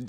Doom da doom da diddle doom da doom da diddle doom doom da doom da diddle diddle diddle doom da doom da diddle diddle doom da doom da diddle doom doom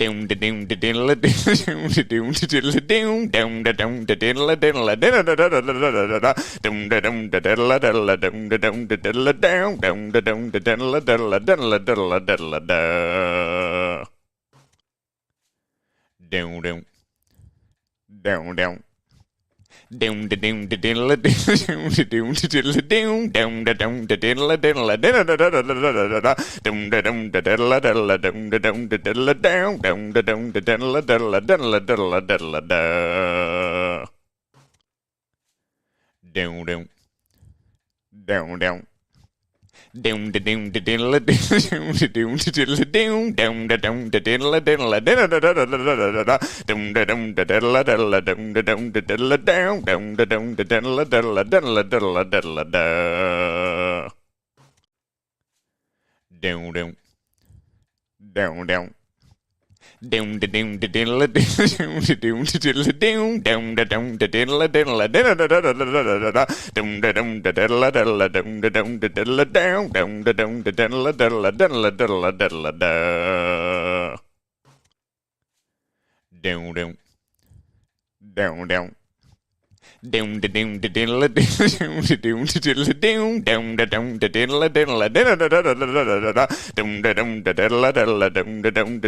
da doom da diddle diddle diddle diddle diddle da doom doom doom doom doom da doom da diddle doom da doom da diddle doom doom da doom da diddle diddle doom da doom da diddle diddle doom da doom da diddle doom doom da doom da diddle diddle diddle diddle diddle da doom doom doom doom doom da doom da diddle doom da doom da diddle doom doom da doom da diddle diddle doom da doom da diddle diddle doom da doom da diddle doom doom da doom da diddle diddle diddle diddle diddle da doom doom doom doom doom da doom da diddle doom da doom da diddle doom doom da doom da diddle diddle doom da doom da diddle diddle doom da doom da diddle doom doom da doom da diddle diddle diddle diddle diddle da doom doom doom doom doom da doom da diddle doom da doom da diddle doom doom da doom da diddle diddle doom da doom da diddle diddle doom da doom da diddle doom doom da doom da diddle diddle diddle diddle diddle da doom doom doom doom doom da doom da diddle doom da doom da diddle doom doom da doom da diddle diddle doom da doom da diddle diddle doom da doom da diddle doom doom da doom da diddle diddle diddle diddle diddle da doom doom doom doom doom da doom da diddle doom da doom da diddle doom doom da doom da diddle diddle doom da doom da diddle diddle doom da doom da diddle doom doom da doom da diddle diddle diddle diddle diddle da doom doom doom doom doom da doom da diddle doom da doom da diddle doom doom da doom da diddle diddle doom da doom da diddle diddle doom da doom da diddle doom doom da doom da diddle diddle diddle diddle diddle da doom doom doom doom doom da doom da diddle doom da doom da diddle doom doom da doom da diddle diddle doom da doom da diddle diddle doom da doom da diddle doom doom da doom da diddle diddle diddle diddle diddle da doom doom doom doom doom da doom da diddle doom da doom da diddle doom doom da doom da diddle diddle doom da doom da diddle diddle doom da doom da diddle doom doom da doom da diddle diddle diddle diddle diddle da doom doom doom doom doom da doom da diddle doom da doom da diddle doom doom da doom da diddle diddle doom da doom da diddle diddle doom da doom da diddle doom doom da doom da diddle diddle diddle diddle diddle da doom doom doom doom doom da doom da diddle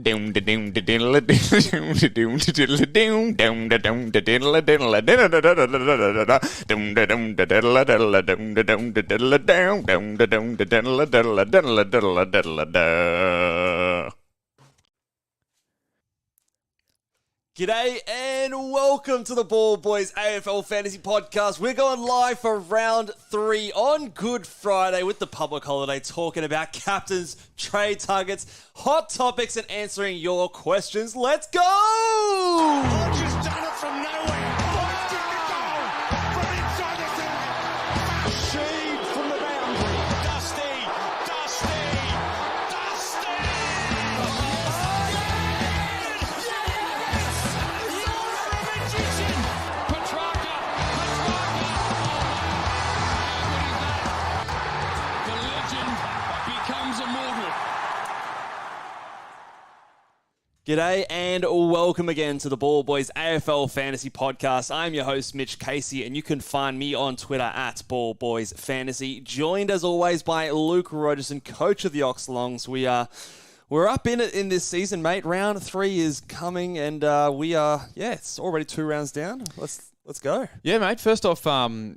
doom da doom da diddle doom doom da doom da diddle diddle doom da doom da diddle diddle doom da doom da diddle doom doom da doom da diddle diddle diddle diddle diddle da G'day and welcome to the Ball Boys AFL Fantasy Podcast. We're going live for round 3 on Good Friday with the public holiday, talking about captains, trade targets, hot topics, and answering your questions. Let's go! Hodges done it from nowhere. Lifting the goal from inside the centre. Sheed from the boundary. Dusty. Petrarca. The legend becomes immortal. G'day and welcome again to the Ball Boys AFL Fantasy Podcast. I'm your host, Mitch Casey, and you can find me on Twitter at Ball Boys Fantasy. Joined as always by Luke Rogerson, coach of the Oxlongs. we're up in it in this season, mate. Round 3 is coming, and we are, it's already 2 rounds down. Let's go. Yeah, mate. First off,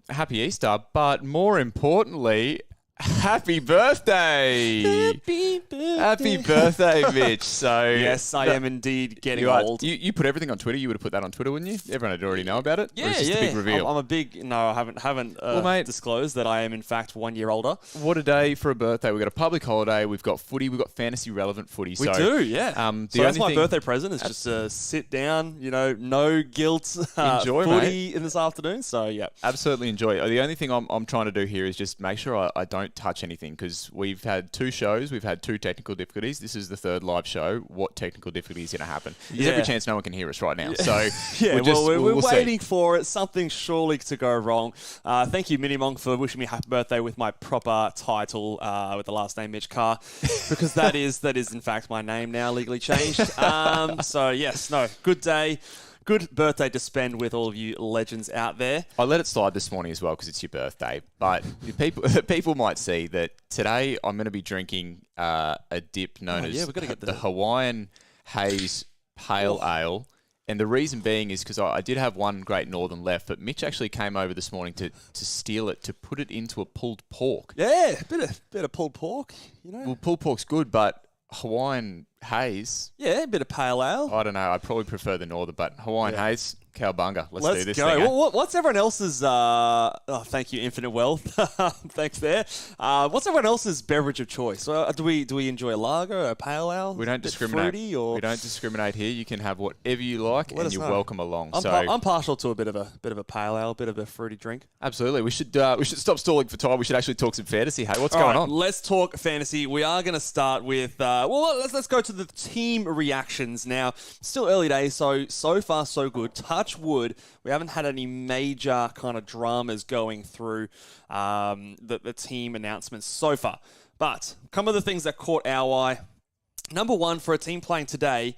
happy Easter, but more importantly, happy birthday! Happy birthday, Mitch. So yes, I am indeed getting old. You put everything on Twitter. You would have put that on Twitter, wouldn't you? Everyone would already know about it. Yeah, or it's just a big reveal. I'm a big. No, I haven't mate, disclosed that I am in fact 1 year older. What a day for a birthday! We've got a public holiday. We've got footy. We've got fantasy relevant footy. We do, yeah. So that's my birthday present. Is just sit down. No guilt. Enjoy, footy mate. in this afternoon. So yeah, absolutely enjoy it. The only thing I'm trying to do here is just make sure I don't touch anything because we've had 2 shows, we've had 2 technical difficulties. This is the 3rd live show. What technical difficulty is going to happen? There's every chance no one can hear us right now. So we're waiting for it. Something surely to go wrong. Thank you, Mini Monk, for wishing me happy birthday with my proper title with the last name Mitch Carr, because that is in fact my name now, legally changed. So yes, good day. Good birthday to spend with all of you legends out there. I let it slide this morning as well because it's your birthday. But people might see that today I'm going to be drinking a dip known as the Hawaiian Haze Pale Ale. And the reason being is because I did have one Great Northern left, but Mitch actually came over this morning to steal it, to put it into a pulled pork. Yeah, bit of pulled pork, Well, pulled pork's good, but Hawaiian Haze. Yeah, a bit of pale ale. I don't know. I probably prefer the Northern, but Hawaiian Haze, cowabunga. Let's do this go. thing. What's everyone else's... thank you, Infinite Wealth. Thanks there. What's everyone else's beverage of choice? Do we enjoy a lager, a pale ale? We don't discriminate. Fruity, or... We don't discriminate here. You can have whatever you like, and you're welcome along. I'm partial to a bit of a pale ale, a bit of a fruity drink. Absolutely. We should stop stalling for time. We should actually talk some fantasy. Hey, what's going on? Let's talk fantasy. We are going to start with let's go to the team reactions now. Still early days, so far so good. Touch wood, we haven't had any major kind of dramas going through the team announcements so far. But some of the things that caught our eye. Number 1, for a team playing today,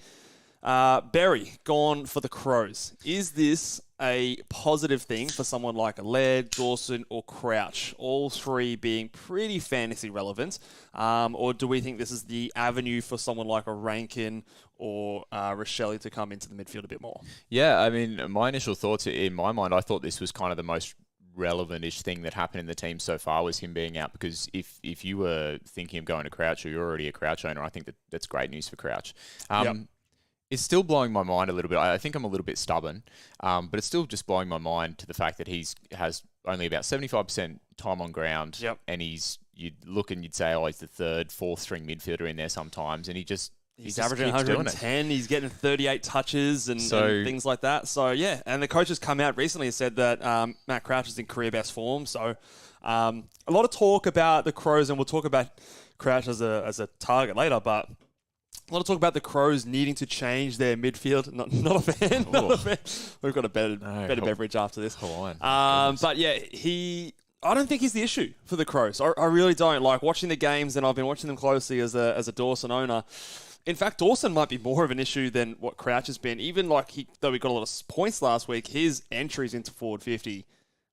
Berry gone for the Crows. Is this a positive thing for someone like a Laird, Dawson, or Crouch? All 3 being pretty fantasy relevant. Or do we think this is the avenue for someone like a Rankin or Rochelle to come into the midfield a bit more? Yeah, I mean, my initial thoughts in my mind, I thought this was kind of the most relevant-ish thing that happened in the team so far was him being out, because if you were thinking of going to Crouch or you're already a Crouch owner, I think that's great news for Crouch. It's still blowing my mind a little bit. I think I'm a little bit stubborn, but it's still just blowing my mind to the fact that has only about 75% time on ground, and you'd look and you'd say, he's the 3rd, 4th string midfielder in there sometimes, and he's averaging 110. He's getting 38 touches and things like that. So, yeah. And the coach has come out recently and said that Matt Crouch is in career best form. So, a lot of talk about the Crows, and we'll talk about Crouch as a target later, but a lot of talk about the Crows needing to change their midfield. Not a fan. Not a fan. We've got a better beverage after this. Hawaiian. But, yeah, I don't think he's the issue for the Crows. I really don't. Like, watching the games, and I've been watching them closely as a Dawson owner. In fact, Dawson might be more of an issue than what Crouch has been. Even though we got a lot of points last week, his entries into forward 50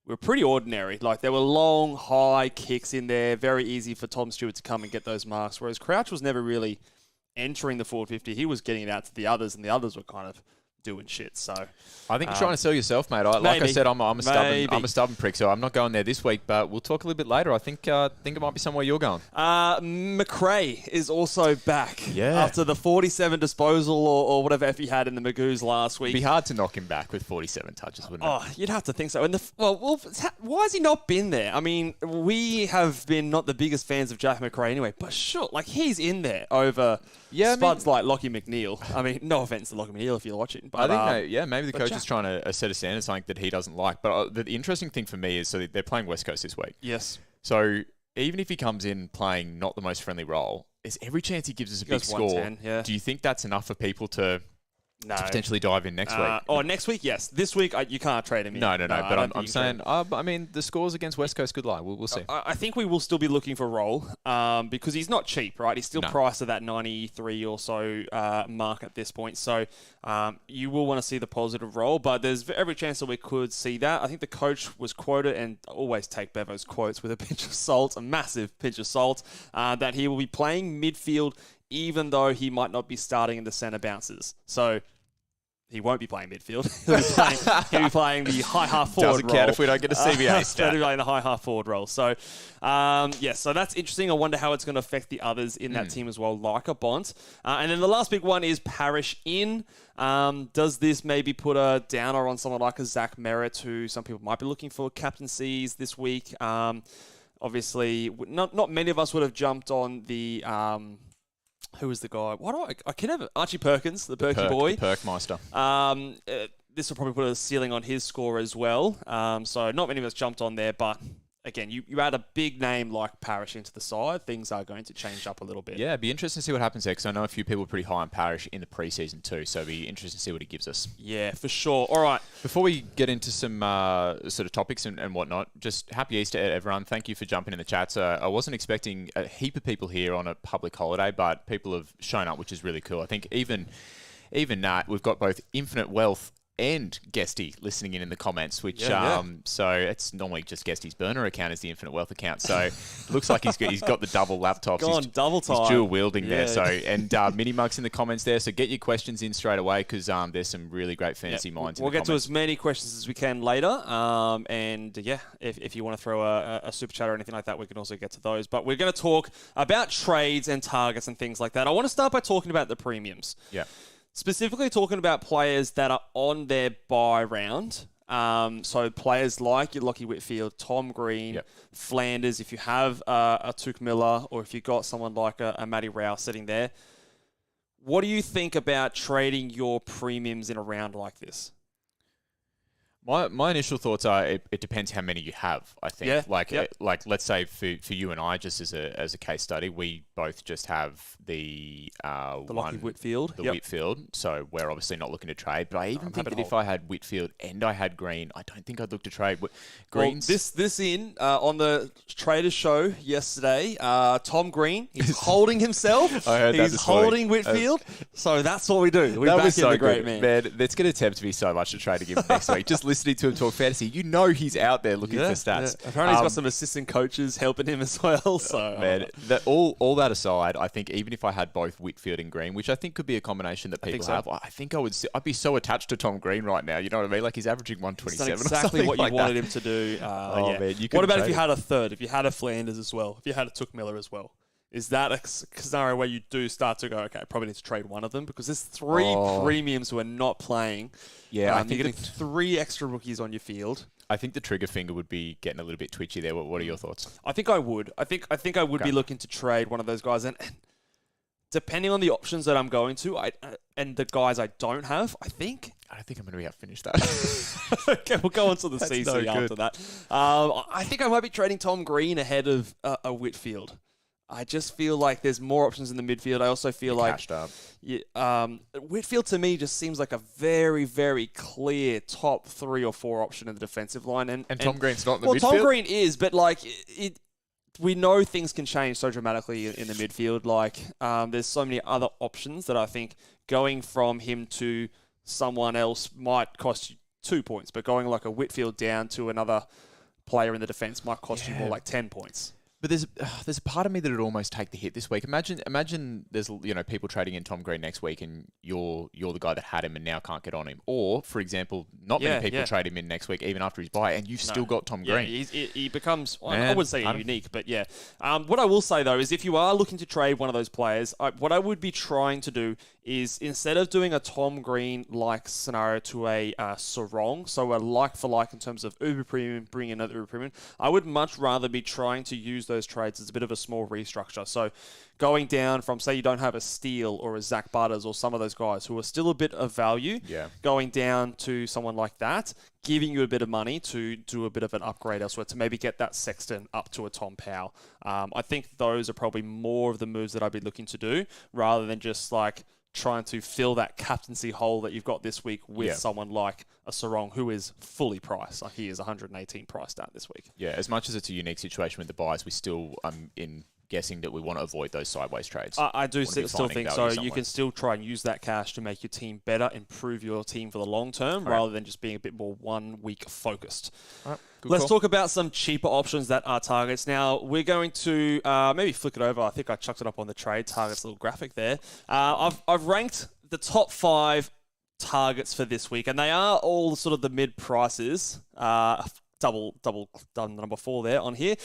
were pretty ordinary. Like, there were long, high kicks in there, very easy for Tom Stewart to come and get those marks, whereas Crouch was never really entering the forward 50. He was getting it out to the others, and the others were kind of doing shit. So I think you're trying to sell yourself, mate. Like I said, I'm a stubborn prick, so I'm not going there this week. But we'll talk a little bit later. I think it might be somewhere you're going. McRae is also back after the 47 disposal or whatever F he had in the Magoos last week. It'd be hard to knock him back with 47 touches, wouldn't it? Oh, you'd have to think so. And why has he not been there? I mean, we have been not the biggest fans of Jack McRae anyway, but sure, like, he's in there over spuds like Lockie McNeil. I mean, no offense to Lockie McNeil if you're watching. But, I think, maybe the coach is trying to set a standard, something that he doesn't like. But the interesting thing for me is, so they're playing West Coast this week. Yes. So even if he comes in playing not the most friendly role, there's every chance he gives us a big score. Do you think that's enough for people to potentially dive in next week? Next week, yes. This week, you can't trade him in. No. But I'm saying, I mean, the scores against West Coast could lie. We'll see. I think we will still be looking for a role because he's not cheap, right? He's still priced at that 93 or so mark at this point. So you will want to see the positive role, but there's every chance that we could see that. I think the coach was quoted, and always take Bevo's quotes with a pinch of salt, a massive pinch of salt, that he will be playing midfield even though he might not be starting in the centre bounces. So he won't be playing midfield. He'll be playing the high half forward Doesn't role. count if we don't get a CBA He'll stat. be playing the high half forward role. So, so that's interesting. I wonder how it's going to affect the others in that team as well, like a Bont. And then the last big one is Parrish in. Does this maybe put a downer on someone like a Zach Merritt, who some people might be looking for captaincies this week? Obviously, not many of us would have jumped on the... who was the guy? I can have Archie Perkins, the Perky boy. The Perkmeister. This will probably put a ceiling on his score as well. So not many of us jumped on there, but again, you add a big name like Parrish into the side, things are going to change up a little bit. Yeah, it'd be interesting to see what happens there, because I know a few people are pretty high on Parrish in the preseason too, so it'd be interesting to see what he gives us. Yeah, for sure. All right. Before we get into some sort of topics and whatnot, just happy Easter, everyone. Thank you for jumping in the chat. So I wasn't expecting a heap of people here on a public holiday, but people have shown up, which is really cool. I think even that, we've got both Infinite Wealth and Guesty listening in the comments, which so it's normally just Guesty's burner account is the Infinite Wealth account. So it looks like he's got the double laptops. Go on, double time. He's dual wielding there. So and Mini Mug's in the comments there. So get your questions in straight away, because there's some really great fantasy minds. We'll get to as many questions as we can later. If you want to throw a super chat or anything like that, we can also get to those. But we're going to talk about trades and targets and things like that. I want to start by talking about the premiums. Yeah. Specifically talking about players that are on their bye round. So players like your Lockie Whitfield, Tom Green, Flanders, if you have a Touk Miller, or if you've got someone like a Matty Rao sitting there. What do you think about trading your premiums in a round like this? My initial thoughts are it depends how many you have, I think. Yeah. Like let's say for you and I, just as a case study, we both just have the Lockie Whitfield. Whitfield. So we're obviously not looking to trade. But I even think that if I had Whitfield and I had Green, I don't think I'd look to trade. Green's... Well, this on the Traders show yesterday, Tom Green, he's holding himself. I heard that he's this morning. holding Whitfield. So that's what we do. We that back was in so the great good. man. That's going to tempt me so much to trade again next week. Just listening to him talk fantasy, you know he's out there looking for stats. Yeah. Apparently he's got some assistant coaches helping him as well. So all that aside, I think even if I had both Whitfield and Green, which I think could be a combination that people have, I think I'd be so attached to Tom Green right now. You know what I mean? Like he's averaging 127. That's exactly what you wanted him to do. Man, what about if you had a third? If you had a Flanders as well? If you had a Touk Miller as well? Is that a scenario where you do start to go, okay, probably need to trade one of them? Because there's three premiums who are not playing. Yeah, I think you're getting three extra rookies on your field. I think the trigger finger would be getting a little bit twitchy there. What are your thoughts? I think I would. I think I would be looking to trade one of those guys. And depending on the options that I'm going to, and the guys I don't have, I don't think I'm going to be able to finish that. Okay, we'll go on to the CC after that. I think I might be trading Tom Green ahead of a Whitfield. I just feel like there's more options in the midfield. I also feel Whitfield to me just seems like a very, very clear top 3 or 4 option in the defensive line. And Tom Green's not in the midfield? Well, Tom Green is, but like we know things can change so dramatically in the midfield. Like there's so many other options that I think going from him to someone else might cost you 2 points, but going like a Whitfield down to another player in the defence might cost you more like 10 points. But there's a part of me that would almost take the hit this week. Imagine there's people trading in Tom Green next week, and you're the guy that had him and now can't get on him. Or for example, not many people trade him in next week even after his bye, and you've still got Tom Green. He becomes I wouldn't say unique, but yeah. What I will say though is if you are looking to trade one of those players, what I would be trying to do is instead of doing a Tom Green like scenario to a Sarong, so a like for like in terms of Uber Premium, bring in another Uber Premium, I would much rather be trying to use those trades as a bit of a small restructure. So going down from, say you don't have a Steele or a Zach Butters or some of those guys who are still a bit of value, going down to someone like that, giving you a bit of money to do a bit of an upgrade elsewhere to maybe get that Sexton up to a Tom Powell. I think those are probably more of the moves that I'd be looking to do rather than just like trying to fill that captaincy hole that you've got this week with someone like a Sarong who is fully priced. Like he is 118 priced at this week. Yeah, as much as it's a unique situation with the buys, we still in guessing that we want to avoid those sideways trades. I do Want to be still finding think value so. You somewhere. can still try and use that cash to make your team better, improve your team for the long term, rather than just being a bit more 1 week focused. All right, good Let's call. talk about some cheaper options that are targets. Now, we're going to maybe flick it over. I think I chucked it up on the trade targets little graphic there. I've ranked the top 5 targets for this week, and they are all sort of the mid prices. Double done number 4 there on here.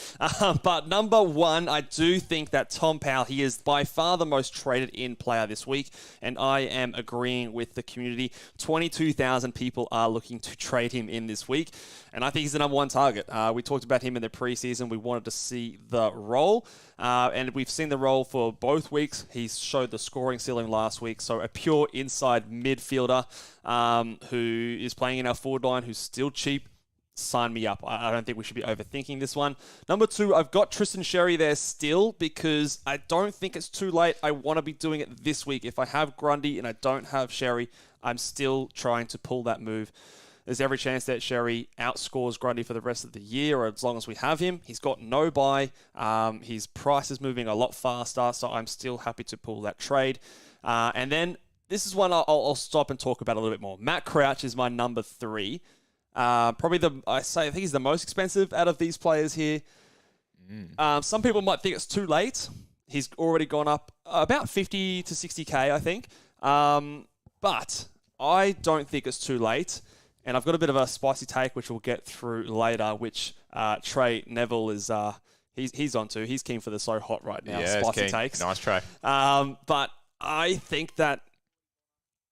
But number 1, I do think that Tom Powell, he is by far the most traded in player this week, and I am agreeing with the community. 22,000 people are looking to trade him in this week, and I think he's the number 1 target. We talked about him in the preseason. We wanted to see the role, and we've seen the role for both weeks. He showed the scoring ceiling last week, so a pure inside midfielder who is playing in our forward line, who's still cheap. Sign me up. I don't think we should be overthinking this one. Number 2, I've got Tristan Sherry there still because I don't think it's too late. I want to be doing it this week. If I have Grundy and I don't have Sherry, I'm still trying to pull that move. There's every chance that Sherry outscores Grundy for the rest of the year, or as long as we have him. He's got no buy. His price is moving a lot faster, so I'm still happy to pull that trade. And then this is one I'll stop and talk about a little bit more. Matt Crouch is my number 3. Probably I think he's the most expensive out of these players here. Some people might think it's too late. He's already gone up about 50 to 60k, I think. But I don't think it's too late. And I've got a bit of a spicy take, which we'll get through later, which Trey Neville is he's onto. He's keen for the So Hot right now. Yeah, spicy keen. takes. Nice try. But I think that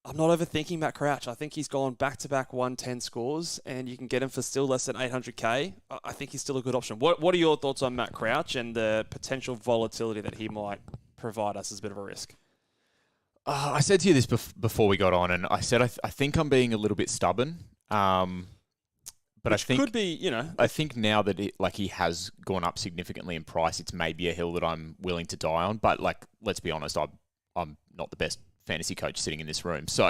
I'm not overthinking Matt Crouch. I think he's gone back-to-back 110 scores, and you can get him for still less than 800k. I think he's still a good option. What are your thoughts on Matt Crouch and the potential volatility that he might provide us as a bit of a risk? I said to you this before we got on, and I said I think I'm being a little bit stubborn. But Which I think could be, I think now that he has gone up significantly in price, it's maybe a hill that I'm willing to die on. But let's be honest, I'm not the best fantasy coach sitting in this room, so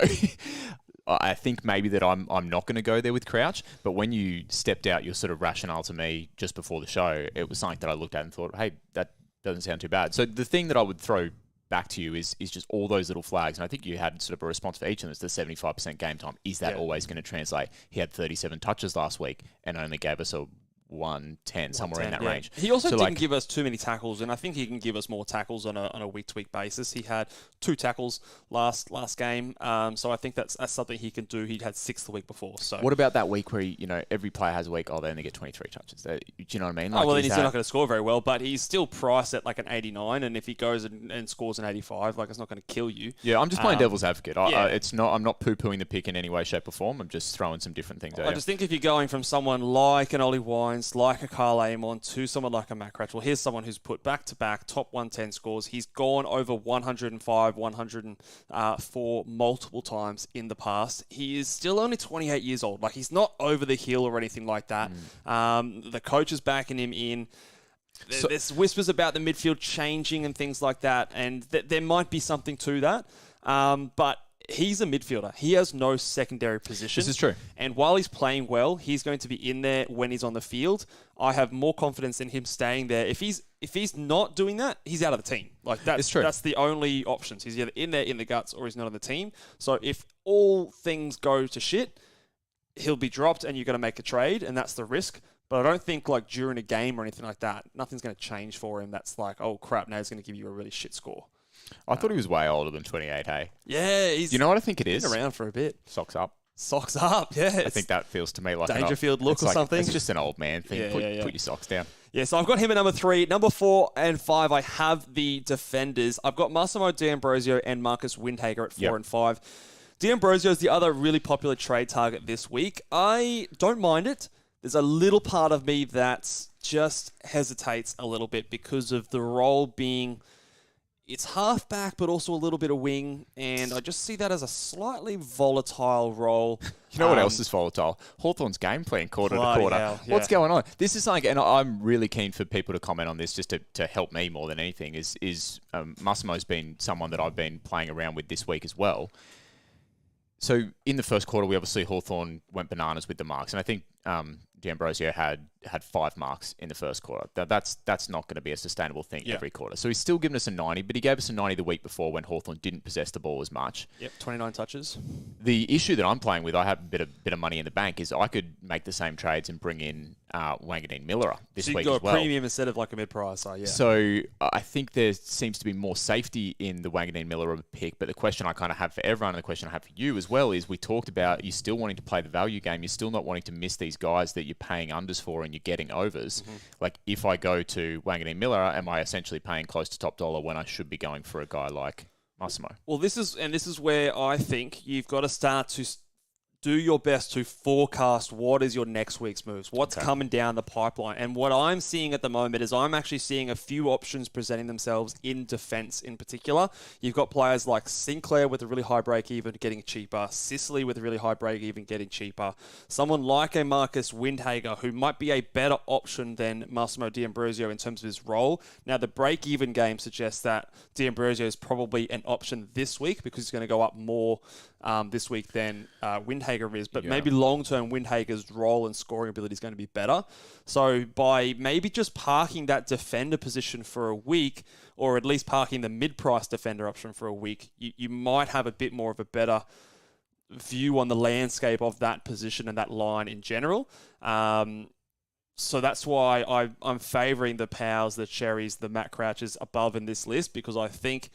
I think maybe that I'm not going to go there with Crouch. But when you stepped out your sort of rationale to me just before the show, it was something that I looked at and thought, hey, that doesn't sound too bad. So the thing that I would throw back to you is just all those little flags, and I think you had sort of a response for each of them. It's the 75% game time. Is that always going to translate? He had 37 touches last week and only gave us a 110, somewhere in that range. He also didn't give us too many tackles, and I think he can give us more tackles on a week-to-week basis. He had 2 tackles last game, so I think that's something he can do. He had 6 the week before. So what about that week where every player has a week? They only get 23 touches. Do you know what I mean? Well, then he's still not going to score very well, but he's still priced at an 89, and if he goes and scores an 85, it's not going to kill you. Yeah, I'm just playing devil's advocate. I'm not poo-pooing the pick in any way, shape, or form. I'm just throwing some different things out. I just think if you're going from someone like an Ollie Wines, like a Carl Amon, to someone like a Matt Crouch, well, here's someone who's put back-to-back top 110 scores. He's gone over 105, 104 multiple times in the past. He is still only 28 years old. He's not over the hill or anything like that. The coach is backing him in. There's whispers about the midfield changing and things like that, and there might be something to that. But he's a midfielder. He has no secondary position. This is true. And while he's playing well, he's going to be in there when he's on the field. I have more confidence in him staying there. If he's not doing that, he's out of the team. It's true. That's the only options. He's either in there in the guts or he's not on the team. So if all things go to shit, he'll be dropped and you're going to make a trade, and that's the risk. But I don't think during a game or anything like that, nothing's going to change for him. That's oh crap, now he's going to give you a really shit score. I thought he was way older than 28, hey? Yeah, he's you know what I think it is? been around for a bit. Socks up. Socks up, yeah. I think that feels to me like Dangerfield look or something. It's just an old man thing. Yeah, Put your socks down. Yeah, so I've got him at number 3. Number 4 and 5, I have the defenders. I've got Massimo D'Ambrosio and Marcus Windhager at 4 and 5. D'Ambrosio is the other really popular trade target this week. I don't mind it. There's a little part of me that just hesitates a little bit because of the role being... It's halfback, but also a little bit of wing, and I just see that as a slightly volatile role. You know what else is volatile? Hawthorn's game plan quarter to quarter. Hell, yeah. What's going on? This is something, and I'm really keen for people to comment on this just to help me more than anything, is Massimo's been someone that I've been playing around with this week as well. So in the first quarter, we obviously Hawthorn went bananas with the marks, and I think D'Ambrosio had 5 marks in the first quarter. That's not going to be a sustainable thing every quarter. So he's still given us a 90, but he gave us a 90 the week before when Hawthorn didn't possess the ball as much. Yep, 29 touches. The issue that I'm playing with, I have a bit of money in the bank, is I could make the same trades and bring in Wanganeen Miller this week as well. So you've got a premium instead of like a mid-pricer, yeah. So I think there seems to be more safety in the Wanganeen Miller pick, but the question I kind of have for everyone and the question I have for you as well is we talked about you still wanting to play the value game, you're still not wanting to miss these guys that you're paying unders for and you're getting overs. Like if I go to Wanganeen Miller, am I essentially paying close to top dollar when I should be going for a guy like Massimo? Well, this is where I think you've got to start to do your best to forecast what is your next week's moves, what's coming down the pipeline. And what I'm seeing at the moment is I'm actually seeing a few options presenting themselves in defence in particular. You've got players like Sinclair with a really high break-even getting cheaper, Sicily with a really high break-even getting cheaper, someone like a Marcus Windhager who might be a better option than Massimo D'Ambrosio in terms of his role. Now, the break-even game suggests that D'Ambrosio is probably an option this week because he's going to go up more this week than Windhager is, but maybe long-term Windhager's role and scoring ability is going to be better. So by maybe just parking that defender position for a week, or at least parking the mid-price defender option for a week, you might have a bit more of a better view on the landscape of that position and that line in general. So that's why I'm favouring the Powers, the Cherries, the Matt Crouches above in this list, because I think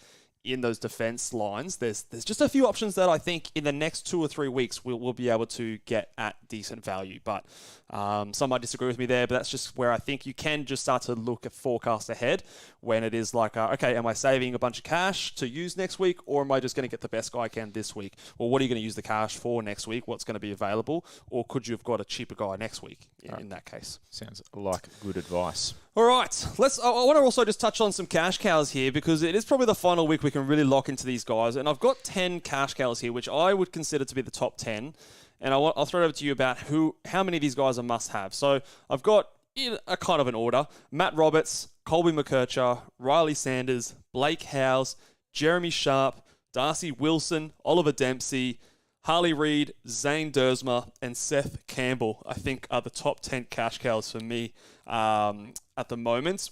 in those defense lines, there's just a few options that I think in the next 2 or 3 weeks we'll be able to get at decent value. But some might disagree with me there, but that's just where I think you can just start to look at forecast ahead when it is like, okay, am I saving a bunch of cash to use next week, or am I just going to get the best guy I can this week? Well, what are you going to use the cash for next week? What's going to be available? Or could you have got a cheaper guy next week in that case? Sounds like good advice. All right, I want to also just touch on some cash cows here, because it is probably the final week we can really lock into these guys. And I've got 10 cash cows here, which I would consider to be the top 10. And I'll throw it over to you about how many of these guys are must-have. So I've got in a kind of an order: Matt Roberts, Colby McKercher, Riley Sanders, Blake Howes, Jeremy Sharp, Darcy Wilson, Oliver Dempsey, Harley Reid, Zane Dersma, and Seth Campbell, I think, are the top 10 cash cows for me at the moment.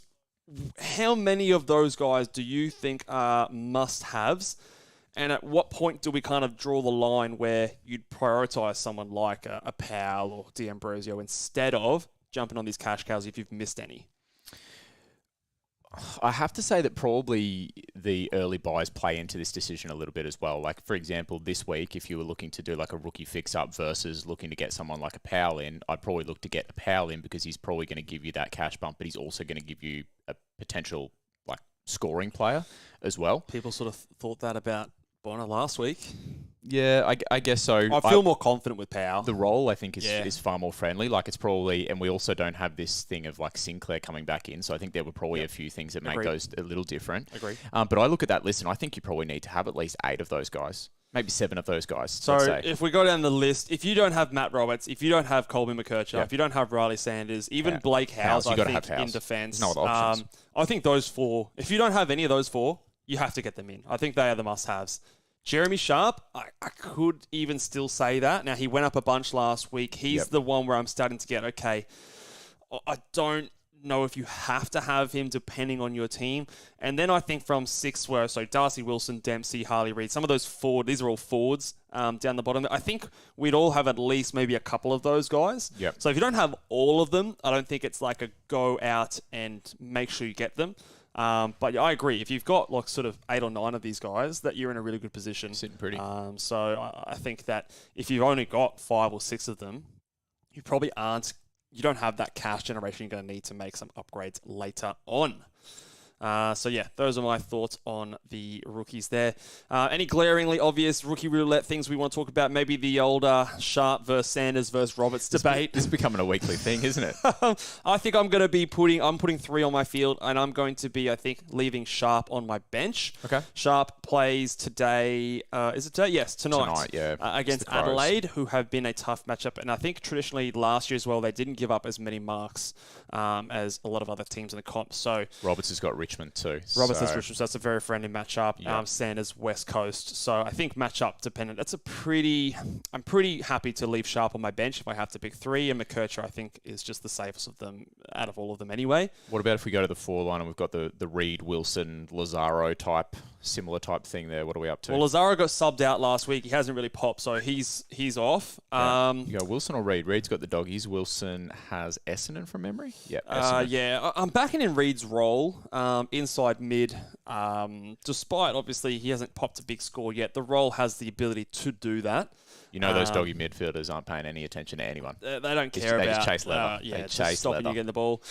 How many of those guys do you think are must-haves? And at what point do we kind of draw the line where you'd prioritise someone like a Powell or D'Ambrosio instead of jumping on these cash cows if you've missed any? I have to say that probably the early buys play into this decision a little bit as well. Like, for example, this week, if you were looking to do like a rookie fix-up versus looking to get someone like a Powell in, I'd probably look to get a Powell in because he's probably going to give you that cash bump, but he's also going to give you a potential like scoring player as well. People sort of thought that about Bonner last week. Yeah, I guess so. I feel more confident with Powell. The role, I think, is far more friendly. Like, it's probably... And we also don't have this thing of, like, Sinclair coming back in. So I think there were probably a few things that make those a little different. Agreed. But I look at that list, and I think you probably need to have at least 8 of those guys. Maybe 7 of those guys. So if we go down the list, if you don't have Matt Roberts, if you don't have Colby McKercher, if you don't have Riley Sanders, even Blake Howes, I think, in defence. No other options. I think those 4... If you don't have any of those 4, you have to get them in. I think they are the must-haves. Jeremy Sharp, I could even still say that. Now, he went up a bunch last week. He's the one where I'm starting to get, okay, I don't know if you have to have him depending on your team. And then I think from 6, so Darcy Wilson, Dempsey, Harley Reid, some of those forward, these are all forwards down the bottom. I think we'd all have at least maybe a couple of those guys. Yep. So if you don't have all of them, I don't think it's like a go out and make sure you get them. But yeah, I agree. If you've got like sort of 8 or 9 of these guys, that you're in a really good position. Sitting pretty. So I think that if you've only got 5 or 6 of them, you probably you don't have that cash generation you're going to need to make some upgrades later on. So yeah, those are my thoughts on the rookies there. Any glaringly obvious rookie roulette things we want to talk about? Maybe the older Sharp versus Sanders versus Roberts debate. This is becoming a weekly thing, isn't it? I think I'm going to be putting 3 on my field, and I'm going to be, I think, leaving Sharp on my bench. Okay. Sharp plays today. Is it today? Yes, tonight. Against Adelaide, who have been a tough matchup. And I think traditionally last year as well, they didn't give up as many marks as a lot of other teams in the comp. So Roberts has got Richmond too. Roberts so, is Richmond, so that's a very friendly matchup. Yeah. Sanders, West Coast. So I think matchup dependent. I'm pretty happy to leave Sharp on my bench if I have to pick 3. And McKercher, I think, is just the safest of them out of all of them anyway. What about if we go to the 4 line and we've got the Reed, Wilson, Lazaro similar type thing there? What are we up to? Well, Lazaro got subbed out last week. He hasn't really popped, so he's off. You go Wilson or Reed? Reed's got the doggies. Wilson has Essendon from memory. Yeah, Essendon. I'm backing in Reed's role inside mid. Despite, obviously, he hasn't popped a big score yet, the role has the ability to do that. You know those doggy midfielders aren't paying any attention to anyone. They don't care about... They just chase leather. They chase just stopping leather. you getting the ball.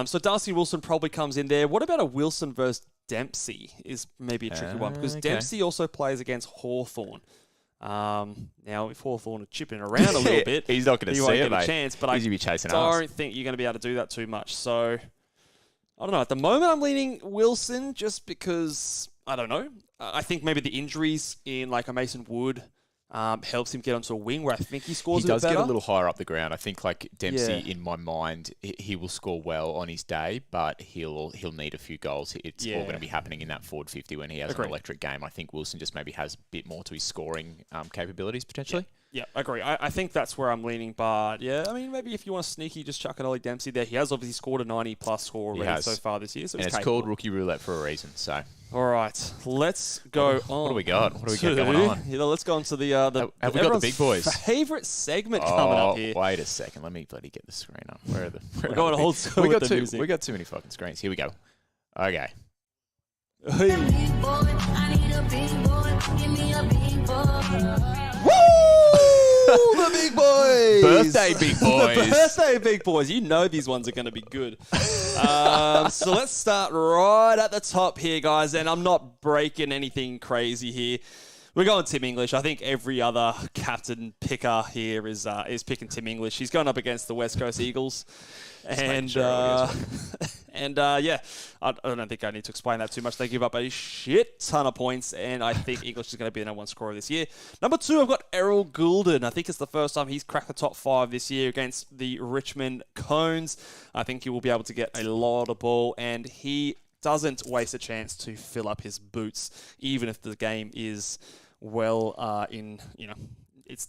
So Darcy Wilson probably comes in there. What about a Wilson versus Dempsey is maybe a tricky one, because Dempsey also plays against Hawthorn. Now, if Hawthorn are chipping around a little bit, he's not going to see it, a chance, but I don't think you're going to be able to do that too much. So, I don't know. At the moment, I'm leaning Wilson just because, I don't know. I think maybe the injuries in like a Mason Wood helps him get onto a wing where I think he scores a bit better. He does get a little higher up the ground. I think like Dempsey, in my mind, he will score well on his day, but he'll need a few goals. It's all going to be happening in that forward 50 when he has an electric game. I think Wilson just maybe has a bit more to his scoring capabilities potentially. Yeah, I agree. I think that's where I'm leaning, but yeah, I mean, maybe if you want to sneaky, just chuck an Ollie Dempsey there. He has obviously scored a 90-plus score already so far this year. So and it's called rookie roulette for a reason, so... All right, let's go on. What do we got? What do we got going on? Yeah, let's go on to the have we got the big boys? Favourite segment coming up here. Wait a second. Let me bloody get the screen up. Where are the... We're going old school with the music. We got too many fucking screens. Here we go. Okay. Hey. The big boys! Birthday big boys! Birthday big boys. You know these ones are going to be good. So let's start right at the top here, guys. And I'm not breaking anything crazy here. We're going Tim English. I think every other captain picker here is picking Tim English. He's going up against the West Coast Eagles. And yeah, I don't think I need to explain that too much. They give up a shit ton of points, and I think English is going to be the number 1 scorer this year. Number 2, I've got Errol Goulden. I think it's the first time he's cracked the top 5 this year against the Richmond Cones. I think he will be able to get a lot of ball, and he doesn't waste a chance to fill up his boots, even if the game is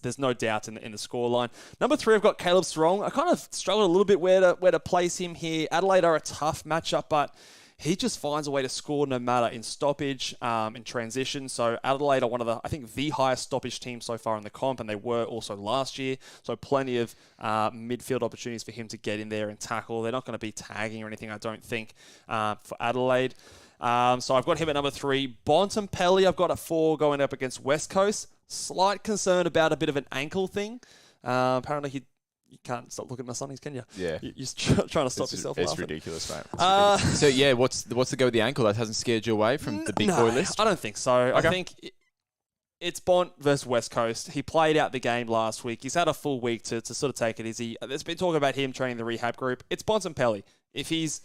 there's no doubt in the scoreline. Number 3, I've got Caleb Strong. I kind of struggled a little bit where to place him here. Adelaide are a tough matchup, but he just finds a way to score no matter in stoppage, in transition. So Adelaide are one of the highest stoppage teams so far in the comp, and they were also last year. So plenty of midfield opportunities for him to get in there and tackle. They're not going to be tagging or anything, I don't think, for Adelaide. So I've got him at number 3. Bontempelli, I've got at 4 going up against West Coast. Slight concern about a bit of an ankle thing. Apparently you can't stop looking at the sunnies, can you? Yeah. You're trying to stop yourself laughing. It's ridiculous, mate. So yeah, what's the go with the ankle? That hasn't scared you away from the big boy list? I don't think so. Okay. I think it's Bont versus West Coast. He played out the game last week. He's had a full week to sort of take it easy. There's been talk about him training the rehab group. It's Bontempelli. If he's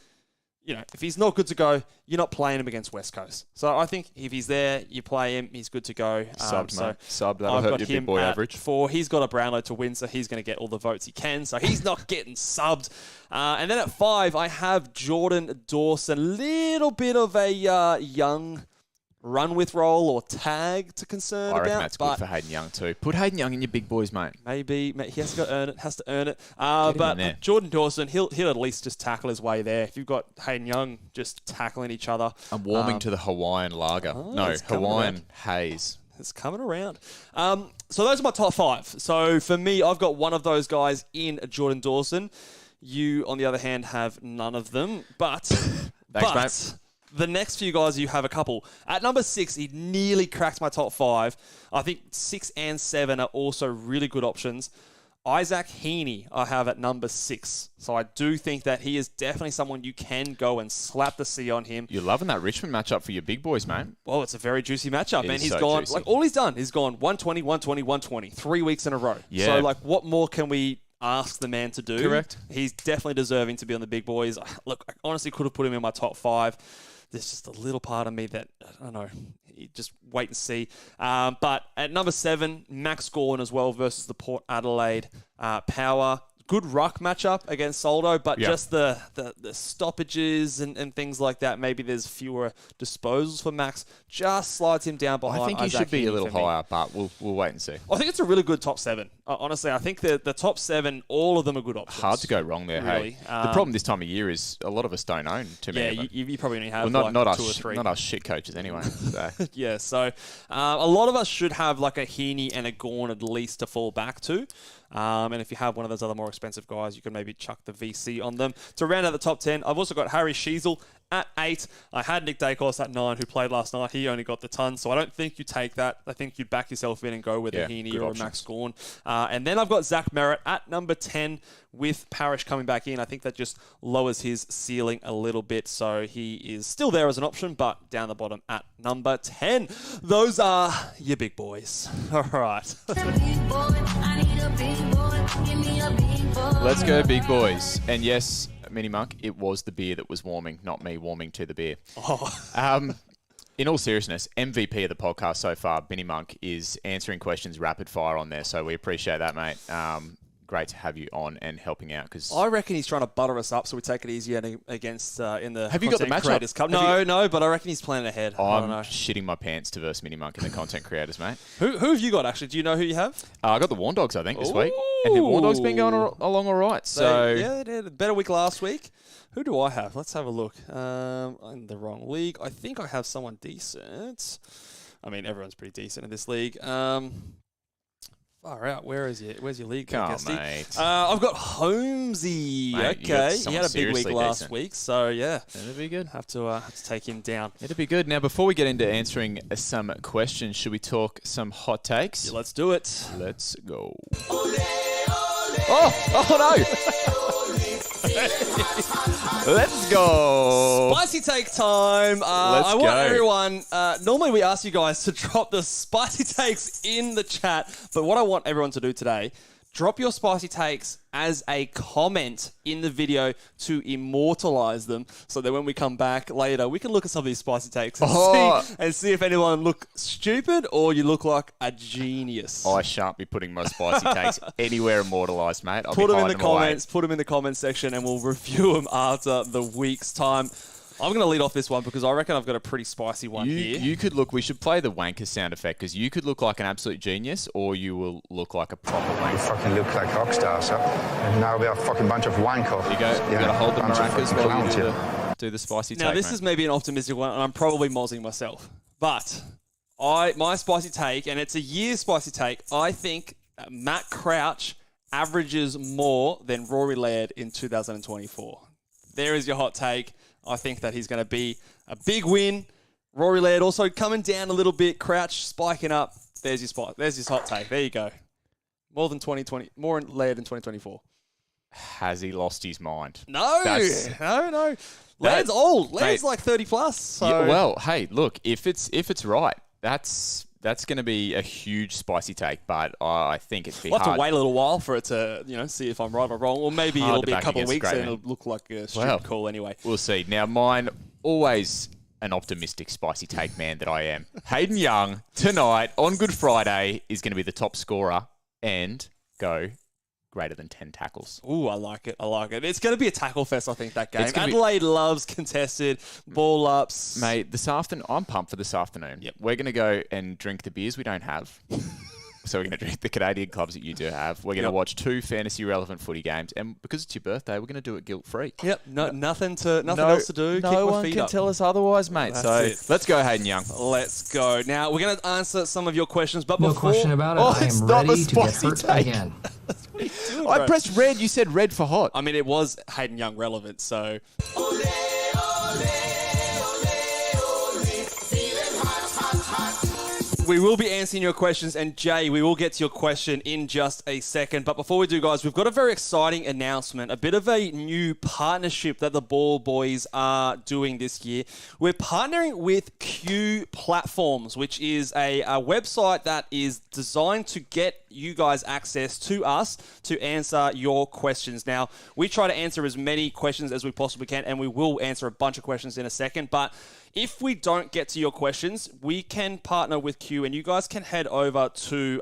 not good to go, you're not playing him against West Coast. So I think if he's there, you play him, he's good to go. Subbed, that'll hurt your big boy average. 4. He's got a Brownlow to win, so he's going to get all the votes he can. So he's not getting subbed. And then at 5, I have Jordan Dawson. Little bit of a young run with role or tag to concern about. I reckon that's good for Hayden Young too. Put Hayden Young in your big boys, mate. Maybe he has to earn it. But Jordan Dawson, he'll at least just tackle his way there. If you've got Hayden Young just tackling each other. I'm warming to the Hawaiian lager. Hawaiian haze. It's coming around. So those are my top 5. So for me, I've got one of those guys in Jordan Dawson. You, on the other hand, have none of them. But Thanks, mate. The next few guys, you have a couple. At number 6, he nearly cracked my top 5. I think 6 and 7 are also really good options. Isaac Heaney I have at number 6. So I do think that he is definitely someone you can go and slap the C on him. You're loving that Richmond matchup for your big boys, mate. Well, it's a very juicy matchup, man. He's gone, juicy. All he's done, he's gone 120, 120, 120, 3 weeks in a row. Yeah. So, what more can we ask the man to do? Correct. He's definitely deserving to be on the big boys. Look, I honestly could have put him in my top 5. There's just a little part of me that, I don't know, you just wait and see. But at number 7, Max Gawn as well versus the Port Adelaide Power. good ruck matchup against Soldo, but Yeah. just the stoppages and things like that. Maybe there's fewer disposals for Max. Just slides him down behind. I think he Isaac should be a Heaney little for me. higher, but we'll wait and see. I think it's a really good top 7. Honestly, I think the top 7, all of them are good options. Hard to go wrong there. Really. Hey, the problem this time of year is a lot of us don't own too many. Yeah, of them. you probably only have Well, not like us, 2 or 3. not us shit coaches anyway. So. Yeah, so a lot of us should have like a Heaney and a Gawn at least to fall back to. And if you have one of those other more expensive guys, you can maybe chuck the VC on them. To round out the top 10, I've also got Harry Sheasel at 8. I had Nick Dacos at 9, who played last night. He only got the ton, so I don't think you take that. I think you back yourself in and go with a Heaney or a Max Gawn. And then I've got Zach Merritt at number 10 with Parrish coming back in. I think that just lowers his ceiling a little bit, so he is still there as an option, but down the bottom at number 10. Those are your big boys. All right. Let's go, big boys. And yes, Mini Monk, it was the beer that was warming, not me warming to the beer. In all seriousness, MVP of the podcast so far, Mini Monk, is answering questions rapid fire on there, so we appreciate that, mate. Great to have you on and helping out. Cause I reckon he's trying to butter us up so we take it easier against in the Have you got the Content matchup? Creators Cup. No, but I reckon he's planning ahead. I don't I'm know. shitting my pants to verse Mini Monk in the content creators, mate. Who have you got, actually? Do you know who you have? I got the Warn Dogs, I think, this week. And the Warn Dogs been going along all right. So They did a better week last week. Who do I have? Let's have a look. I'm in the wrong league. I think I have someone decent. I mean, everyone's pretty decent in this league. Far out. Where's your league? Come on, Gusty? mate. I've got Holmesy. Mate, you got Okay, he someone had a big week seriously last decent. week, so yeah, It'll be good. have to take him down. It'll be good. Now, before we get into answering some questions, should we talk some hot takes? Yeah, let's do it. Let's go. Oh no! Let's go. Spicy take time. Let's I want go. everyone. Normally, we ask you guys to drop the spicy takes in the chat, but what I want everyone to do today, drop your spicy takes as a comment in the video to immortalize them, so that when we come back later, we can look at some of these spicy takes and see if anyone look stupid or you look like a genius. I shan't be putting my spicy takes anywhere immortalised, mate. I'll Put be them in the hiding away. comments. Put them in the comments section, and we'll review them after the week's time. I'm going to lead off this one because I reckon I've got a pretty spicy one here. You could look. We should play the wanker sound effect because you could look like an absolute genius, or you will look like a proper You wanker. fucking look like rock stars, huh? And now we're a fucking bunch of wankers. There you go. You got to hold the bunch of maracas fucking while you clowns, do the spicy Now, take. this mate. is maybe an optimistic one, and I'm probably mozzing myself. But my spicy take, and it's a year's spicy take, I think that Matt Crouch averages more than Rory Laird in 2024. There is your hot take. I think that he's going to be a big win. Rory Laird also coming down a little bit. Crouch spiking up. There's your spot. There's his hot take. There you go. More than 2020. More Laird than 2024. Has he lost his mind? No. That's- No. Laird's old. Laird's mate, like 30 plus. So. Yeah, well, hey, look, if it's right, that's going to be a huge spicy take. But I think it'd be We'll have hard. to wait a little while for it to, see if I'm right or wrong. Or maybe Hard it'll to be a back couple of against weeks great and man. it'll look like a stupid Well. call anyway. We'll see. Now, mine, always an optimistic, spicy take man that I am. Hayden Young, tonight, on Good Friday, is going to be the top scorer and go greater than 10 tackles. Ooh, I like it. It's going to be a tackle fest, I think, that game. It's gonna be- Adelaide loves contested, ball ups. Mate, this afternoon, I'm pumped for this afternoon. Yep. We're going to go and drink the beers we don't have. So we're going to drink the Canadian clubs that you do have. We're going to Yep. watch 2 fantasy-relevant footy games. And because it's your birthday, we're going to do it guilt-free. Yep, nothing else to do. No Kick my one feet can up. tell us otherwise, mate. That's so it. let's go, Hayden Young. Let's go. Now, we're going to answer some of your questions, but No before... question about it. Oh, I it's am not a ready to get spicy hurt take. again. I pressed red. You said red for hot. I mean, it was Hayden Young relevant, so... We will be answering your questions, and Jay, we will get to your question in just a second. But before we do, guys, we've got a very exciting announcement, a bit of a new partnership that the Ball Boys are doing this year. We're partnering with Q Platforms, which is a website that is designed to get you guys access to us to answer your questions. Now, we try to answer as many questions as we possibly can, and we will answer a bunch of questions in a second, but if we don't get to your questions, we can partner with Q, and you guys can head over to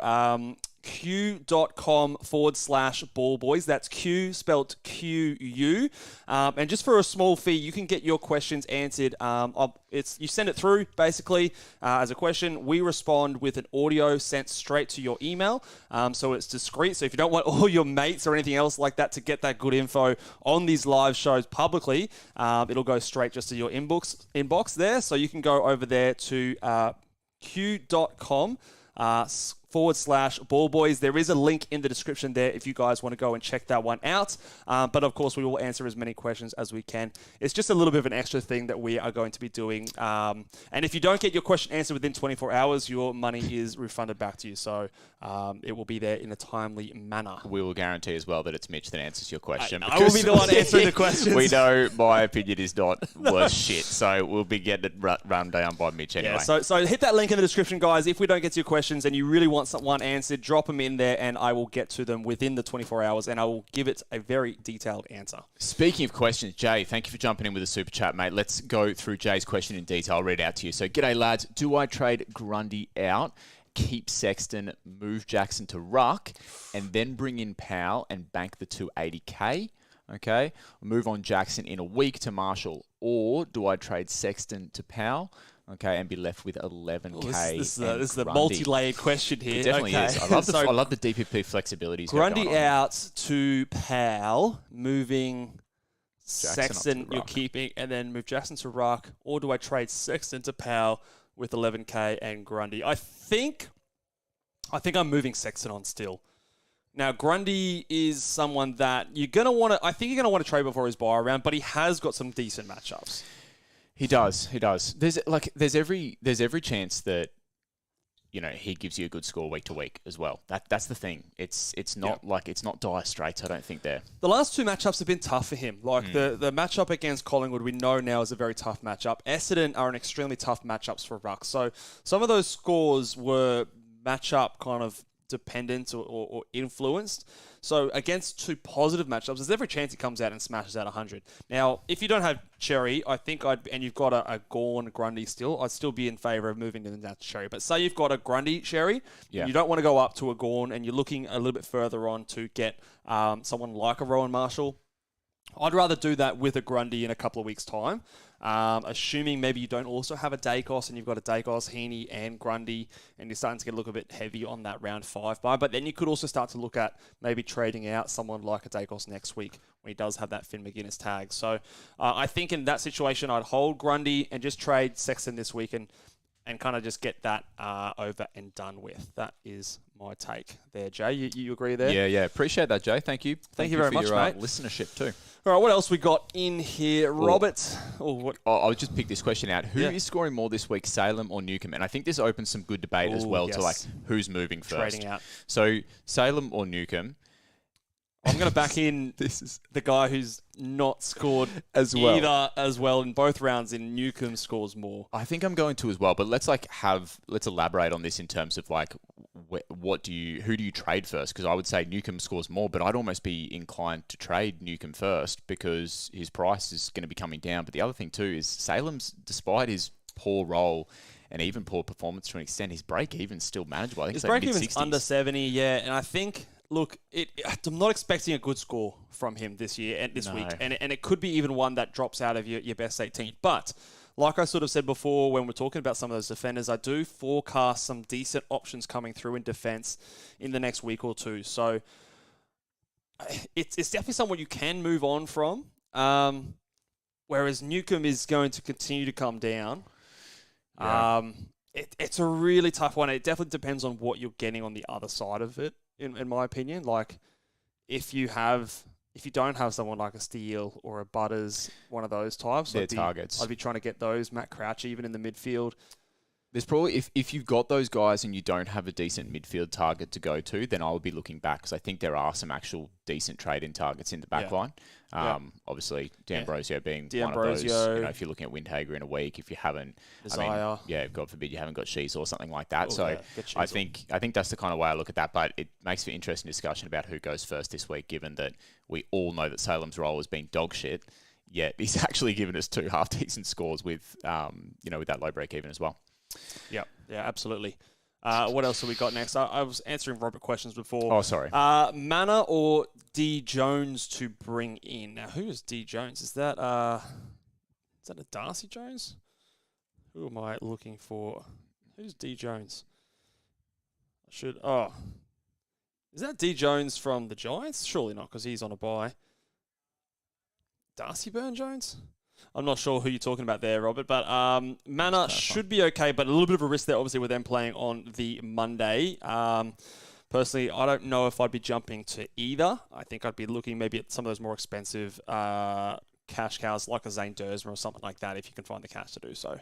q.com/ballboys. That's Q spelt QU. And just for a small fee, you can get your questions answered. You send it through, basically, as a question. We respond with an audio sent straight to your email. So it's discreet. So if you don't want all your mates or anything else like that to get that good info on these live shows publicly, it'll go straight just to your inbox there. So you can go over there to q.com /ballboys. There is a link in the description there if you guys want to go and check that one out. But of course, we will answer as many questions as we can. It's just a little bit of an extra thing that we are going to be doing. And if you don't get your question answered within 24 hours, your money is refunded back to you. So it will be there in a timely manner. We will guarantee as well that it's Mitch that answers your question. I will be the one answering the questions. We know my opinion is not worth shit, so we'll be getting it run down by Mitch anyway. Yeah, so hit that link in the description, guys. If we don't get to your questions and you really want one answered, drop them in there and I will get to them within the 24 hours and I will give it a very detailed answer. Speaking of questions, Jay, thank you for jumping in with a super chat, mate. Let's go through Jay's question in detail. I'll read it out to you. So, g'day, lads. Do I trade Grundy out, keep Sexton, move Jackson to ruck, and then bring in Powell and bank the 280k? Okay. Move on Jackson in a week to Marshall. Or do I trade Sexton to Powell? Okay, and be left with 11k. This is a multi-layered question here. It definitely is. I love the DPP flexibilities. Grundy out to Powell, moving Sexton you're keeping, and then move Jackson to ruck. Or do I trade Sexton to Powell with 11k and Grundy? I think I'm moving Sexton on still. Now, Grundy is someone that you're going to want to... I think you're going to want to trade before his buy around, but he has got some decent matchups. He does. There's every chance that, you know, he gives you a good score week to week as well. That's the thing. It's not it's not dire straits, I don't think there. The last two matchups have been tough for him. The matchup against Collingwood, we know now is a very tough matchup. Essendon are an extremely tough matchups for ruck. So some of those scores were matchup kind of dependent or influenced. So against two positive matchups, there's every chance he comes out and smashes out 100. Now, if you don't have Cherry, I think and you've got a Gawn Grundy still, I'd still be in favour of moving them down to Cherry. But say you've got a Grundy Cherry, you don't want to go up to a Gawn, and you're looking a little bit further on to get someone like a Rowan Marshall. I'd rather do that with a Grundy in a couple of weeks' time. Assuming maybe you don't also have a Dacos and you've got a Dacos, Heaney and Grundy and you're starting to get a little bit heavy on that round 5 buy. But then you could also start to look at maybe trading out someone like a Dacos next week when he does have that Finn McGuinness tag. So I think in that situation, I'd hold Grundy and just trade Sexton this week and kind of just get that over and done with. That is my take there, Jay. You agree there? Yeah. Appreciate that, Jay. Thank you. Thank you very much, mate. Listenership too. All right, what else we got in here? Robert. I'll just pick this question out. Who is scoring more this week, Salem or Newcomb? And I think this opens some good debate as well to who's moving first. Trading out. So Salem or Newcomb? I'm going to back in the guy who's not scored as well in both rounds. In Newcomb scores more. I think I'm going to as well. But let's elaborate on this in terms of who do you trade first? Because I would say Newcomb scores more, but I'd almost be inclined to trade Newcomb first because his price is going to be coming down. But the other thing too is Salem's, despite his poor role and even poor performance to an extent, his break-even's still manageable. I think his break-even's under 70, and I think. Look, I'm not expecting a good score from him this year and this week, and it could be even one that drops out of your best 18. But like I sort of said before when we're talking about some of those defenders, I do forecast some decent options coming through in defence in the next week or two. So it's definitely someone you can move on from, whereas Newcomb is going to continue to come down. Yeah. It's a really tough one. It definitely depends on what you're getting on the other side of it. In my opinion, if you don't have someone like a Steele or a Butters, one of those types, targets. I'd be trying to get those. Matt Crouch, even in the midfield. There's probably, if you've got those guys and you don't have a decent midfield target to go to, then I would be looking back because I think there are some actual decent trade-in targets in the back line. Obviously, D'Ambrosio being one of those. If you're looking at Windhager in a week, if you haven't, God forbid you haven't got Shees or something like that. I think that's the kind of way I look at that. But it makes for interesting discussion about who goes first this week, given that we all know that Salem's role has been dog shit. Yet he's actually given us 2 half decent scores with that low break even as well. Yeah, absolutely. What else have we got next? I was answering Robert questions before. Oh, sorry. Manor or D Jones to bring in. Now, who is D Jones? Is that a Darcy Jones? Who am I looking for? Who's D Jones? Is that D Jones from the Giants? Surely not, because he's on a bye. Darcy Burn-Jones? I'm not sure who you're talking about there, Robert, but Manor should be okay, but a little bit of a risk there, obviously, with them playing on the Monday. Personally, I don't know if I'd be jumping to either. I think I'd be looking maybe at some of those more expensive cash cows like a Zane Dersmer or something like that if you can find the cash to do so.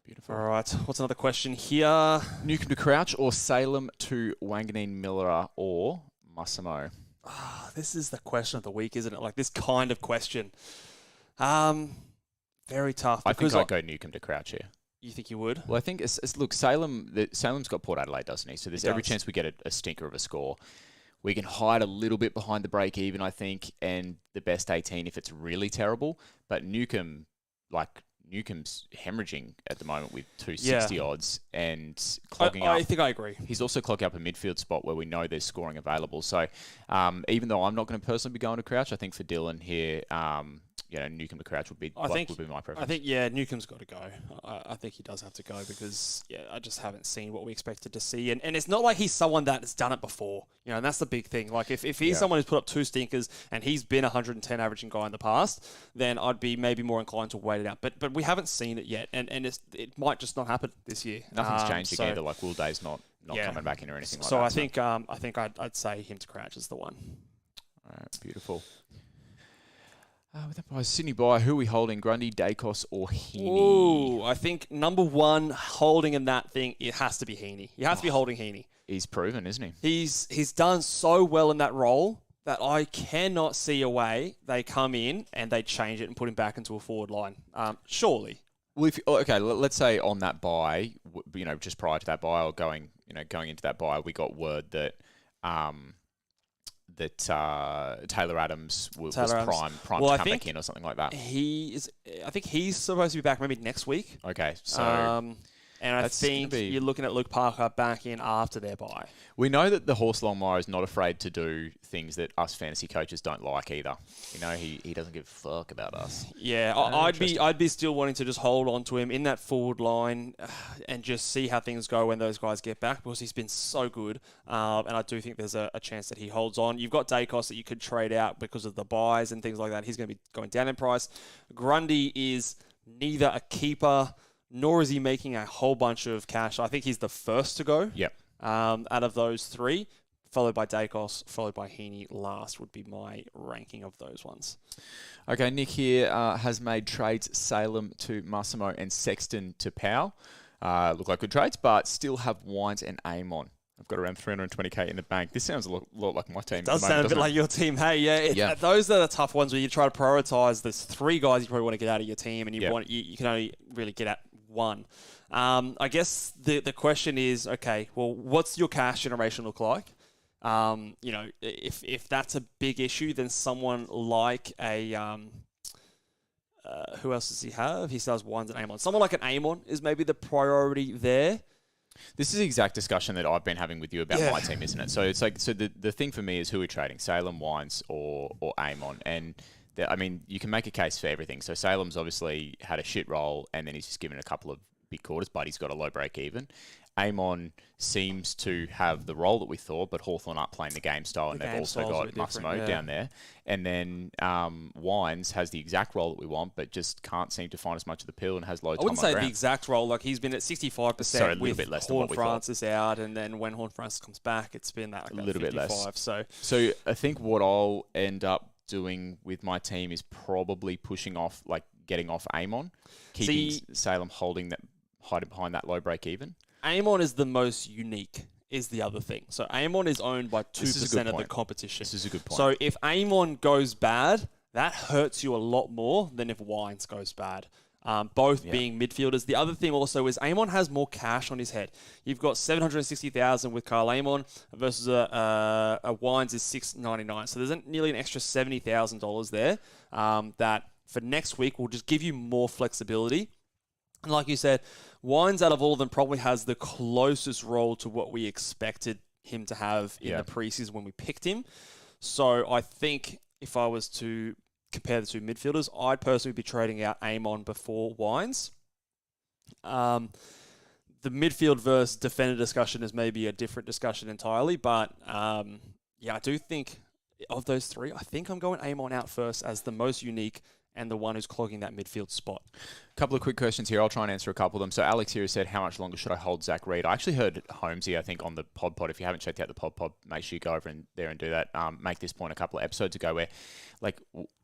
Beautiful. All right, what's another question here? Newcombe to Crouch or Salem to Wanganeen Miller or Massimo? This is the question of the week, isn't it? Like this kind of question. Very tough. I think I'd go Newcombe to Crouch here. You think you would? Well, I think look, Salem's got Port Adelaide, doesn't he? So there's every does. chance we get a stinker of a score. We can hide a little bit behind the break even, I think, and the best 18 if it's really terrible. But Newcomb's hemorrhaging at the moment with 260 odds and clogging up. I think I agree. He's also clogging up a midfield spot where we know there's scoring available. So even though I'm not going to personally be going to Crouch, I think for Dylan here, Newcombe to Crouch would be my preference. I think, Newcomb's got to go. I think he does have to go because, I just haven't seen what we expected to see. And it's not like he's someone that has done it before, and that's the big thing. Like, if he's someone who's put up 2 stinkers and he's been a 110 averaging guy in the past, then I'd be maybe more inclined to wait it out. But we haven't seen it yet, and it might just not happen this year. Nothing's changed again either. Like, Will Day's not coming back in or anything like that. So I think I'd say him to Crouch is the one. All right, beautiful. With that by Sydney by, who are we holding? Grundy, Dacos, or Heaney? Ooh, I think number one holding in that thing, it has to be Heaney. You have to be holding Heaney. He's proven, isn't he? He's done so well in that role that I cannot see a way they come in and they change it and put him back into a forward line. Surely. Well, let's say on that buy, just prior to that buy or going into that buy, we got word that Taylor Adams was prime to come back in or something like that. I think he's supposed to be back maybe next week. Okay, so and I think you're looking at Luke Parker back in after their bye. We know that the horse Longmire is not afraid to do things that us fantasy coaches don't like either. He doesn't give a fuck about us. Yeah, I'd be still wanting to just hold on to him in that forward line and just see how things go when those guys get back because he's been so good. And I do think there's a chance that he holds on. You've got Dacos that you could trade out because of the buys and things like that. He's going to be going down in price. Grundy is neither a keeper nor is he making a whole bunch of cash. I think he's the first to go. Yep. Out of those 3, followed by Dacos, followed by Heaney last would be my ranking of those ones. Okay, Nick here has made trades Salem to Massimo and Sexton to Powell. Look like good trades, but still have Wines and Amon. I've got around 320k in the bank. This sounds a lot like my team. Does sound a bit like your team. Hey, those are the tough ones where you try to prioritize. There's 3 guys you probably want to get out of your team, and you can only really get at 1. I guess the question is, okay, well, what's your cash generation look like? If that's a big issue, then someone like a who else does he have? He still has Wines and Amon. Someone like an Amon is maybe the priority there. This is the exact discussion that I've been having with you about my team, isn't it? So it's like, the thing for me is who we're trading, Salem, Wines, or Amon. And you can make a case for everything. So Salem's obviously had a shit roll, and then he's just given a couple of big quarters, but he's got a low break even. Amon seems to have the role that we thought, but Hawthorn aren't playing the game style, and they've also got Massimo down there. And then Wines has the exact role that we want, but just can't seem to find as much of the pill and has low time on ground. I wouldn't say the exact role. Like, he's been at 65% with bit less Horn Francis out, and then when Horn Francis comes back, it's been that, like, a little 55, bit less. So I think what I'll end up doing with my team is probably getting off Amon, keeping Salem hiding behind that low break even. Amon is the most unique, is the other thing. So Amon is owned by 2% of the competition. This is a good point. So if Amon goes bad, that hurts you a lot more than if Wines goes bad. Both being midfielders. The other thing also is Amon has more cash on his head. You've got $760,000 with Kyle Amon versus a Wines is $699. So there's nearly an extra $70,000 there that for next week will just give you more flexibility. And like you said, Wines out of all of them probably has the closest role to what we expected him to have in the preseason when we picked him. So I think if I was to compare the two midfielders, I'd personally be trading out Amon before Wines. The midfield versus defender discussion is maybe a different discussion entirely, but I do think of those three, I think I'm going Amon out first as the most unique and the one who's clogging that midfield spot. A couple of quick questions here. I'll try and answer a couple of them. So Alex here said, how much longer should I hold Zach Reed? I actually heard Holmesy, I think, on the pod. If you haven't checked out the pod, make sure you go over there and do that. Make this point a couple of episodes ago where, like,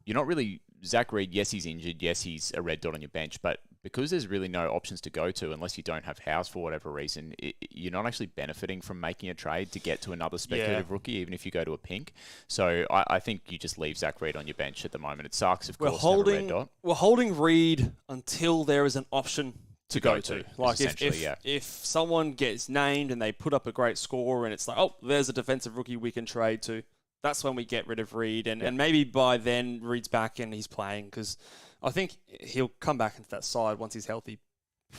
you're not really... Zach Reed, yes, he's injured. Yes, he's a red dot on your bench. But because there's really no options to go to unless you don't have House for whatever reason, you're not actually benefiting from making a trade to get to another speculative rookie, even if you go to a pink. So I think you just leave Zach Reed on your bench at the moment. It sucks, of course, to have a red dot. We're holding Reed until there is an option to go to. Like if someone gets named and they put up a great score and it's like, oh, there's a defensive rookie we can trade to, that's when we get rid of Reed. And maybe by then Reed's back and he's playing, because I think he'll come back into that side once he's healthy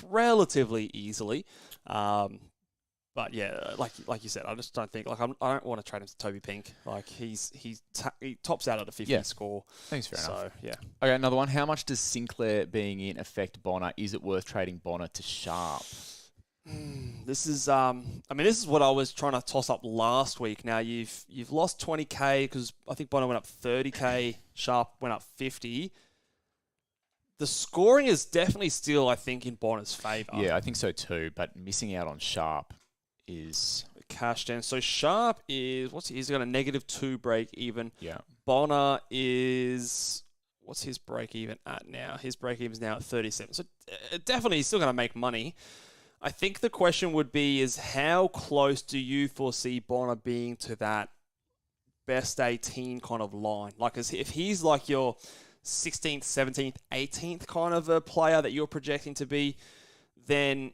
relatively easily. But yeah, like you said, I just don't think, I don't want to trade him to Toby Pink. Like he tops out at a 50 score. Thanks, fair enough. Yeah. Okay, another one. How much does Sinclair being in affect Bonner? Is it worth trading Bonner to Sharp? This is what I was trying to toss up last week. Now you've lost 20k because I think Bonner went up 30k, Sharp went up 50. The scoring is definitely still, I think, in Bonner's favour. Yeah, I think so too. But missing out on Sharp is cash down. So Sharp is he's got a -2 break even. Yeah. Bonner is what's his break even at now? His break even is now at 37. So definitely he's still going to make money. I think the question would be is how close do you foresee Bonner being to that best 18 kind of line? Like if he's like your 16th, 17th, 18th kind of a player that you're projecting to be, then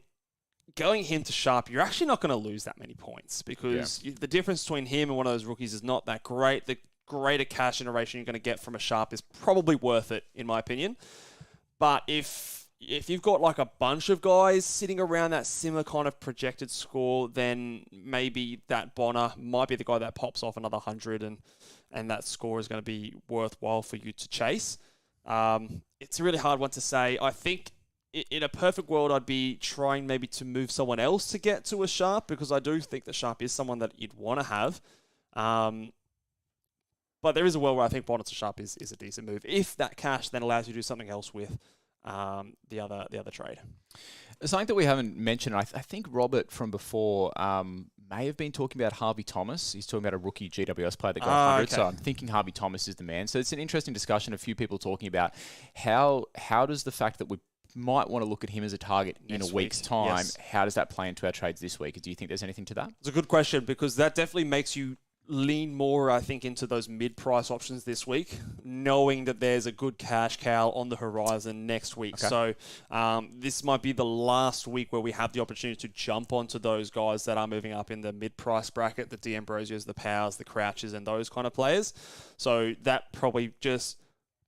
going him to Sharp, you're actually not going to lose that many points because the difference between him and one of those rookies is not that great. The greater cash generation you're going to get from a Sharp is probably worth it, in my opinion. But if you've got like a bunch of guys sitting around that similar kind of projected score, then maybe that Bonner might be the guy that pops off another 100 and that score is going to be worthwhile for you to chase. It's a really hard one to say. I think in a perfect world, I'd be trying maybe to move someone else to get to a Sharp, because I do think that Sharp is someone that you'd want to have. But there is a world where I think Bonner to Sharp is a decent move, if that cash then allows you to do something else with the other trade. Something that we haven't mentioned, I think Robert from before may have been talking about Harvey Thomas. He's talking about a rookie GWS player that got 100, so I'm thinking Harvey Thomas is the man. So it's an interesting discussion, a few people talking about how does the fact that we might want to look at him as a target in a week's time, how does that play into our trades this week? Do you think there's anything to that? It's a good question, because that definitely makes you lean more, I think, into those mid-price options this week, knowing that there's a good cash cow on the horizon next week. Okay. So this might be the last week where we have the opportunity to jump onto those guys that are moving up in the mid-price bracket, the D'Ambrosios, the Powers, the Crouches, and those kind of players. So that probably just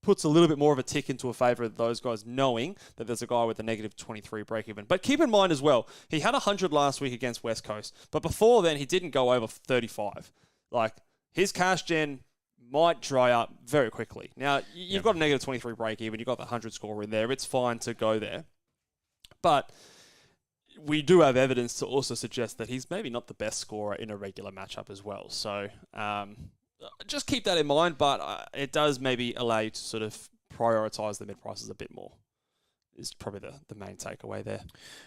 puts a little bit more of a tick into a favour of those guys, knowing that there's a guy with a -23 break-even. But keep in mind as well, he had 100 last week against West Coast, but before then he didn't go over 35. Like, his cash gen might dry up very quickly. Now, you've got a -23 break-even, you've got the 100 score in there, it's fine to go there. But we do have evidence to also suggest that he's maybe not the best scorer in a regular matchup as well. So, just keep that in mind, but it does maybe allow you to sort of prioritise the mid-prices a bit more. Is probably the main takeaway there.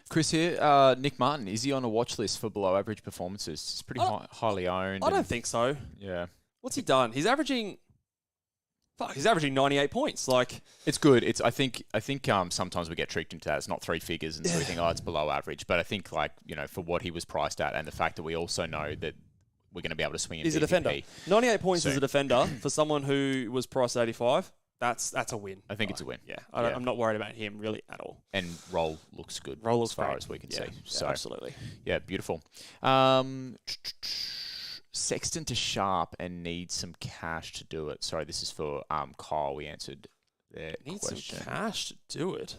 Chris here, Nick Martin, is he on a watch list for below average performances? He's pretty highly owned. I don't think so. Yeah. What's he done? He's averaging 98 points. Like, it's good. I think sometimes we get tricked into that. It's not three figures, and so we think, it's below average. But I think, for what he was priced at, and the fact that we also know that we're going to be able to swing in He's a defender. 98 points as a defender for someone who was priced at 85. That's a win. I think it's a win. Yeah, I'm not worried about him really at all. And roll looks good. Roll looks as far great. as we can see. Yeah, So absolutely. Yeah, beautiful. Sexton to Sharp and needs some cash to do it. Sorry, this is for Kyle. We answered their question. Some cash to do it.